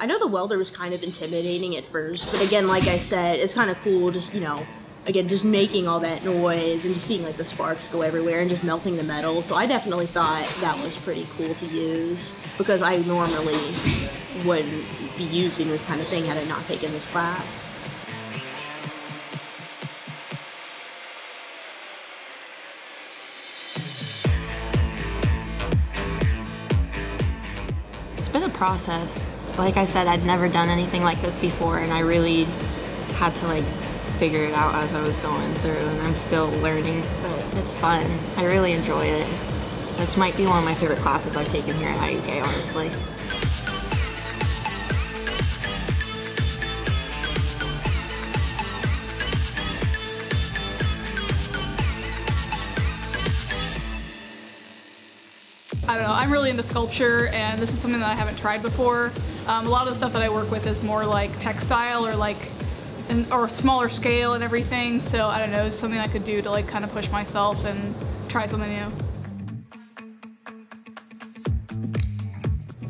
I know the welder was kind of intimidating at first, but again, like I said, it's kind of cool just, you know, again, just making all that noise and just seeing like the sparks go everywhere and just melting the metal. So I definitely thought that was pretty cool to use because I normally wouldn't be using this kind of thing had I not taken this class. It's been a process. Like I said, I'd never done anything like this before, and I really had to like figure it out as I was going through, and I'm still learning, but it's fun. I really enjoy it. This might be one of my favorite classes I've taken here at IUK, honestly. I don't know, I'm really into sculpture, and this is something that I haven't tried before. A lot of the stuff that I work with is more like textile or like or smaller scale and everything, so I don't know, it's something I could do to like kind of push myself and try something new.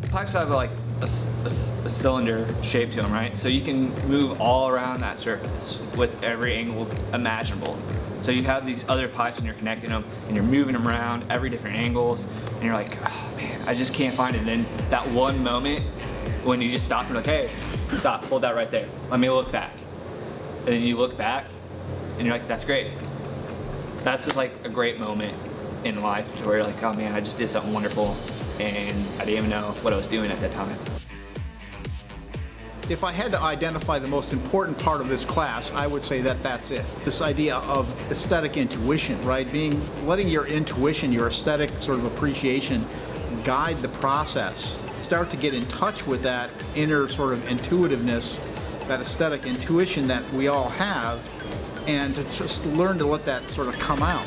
Pipes have like a cylinder shape to them, right? So you can move all around that surface with every angle imaginable. So you have these other pipes and you're connecting them and you're moving them around every different angles, and you're like, oh man, I just can't find it. And then that one moment when you just stop and you're like, hey, stop, hold that right there. Let me look back. And then you look back and you're like, that's great. That's just like a great moment in life where you're like, oh man, I just did something wonderful and I didn't even know what I was doing at that time. If I had to identify the most important part of this class, I would say that that's it. This idea of aesthetic intuition, right? Letting your intuition, your aesthetic sort of appreciation guide the process. Start to get in touch with that inner sort of intuitiveness, that aesthetic intuition that we all have, and to just learn to let that sort of come out.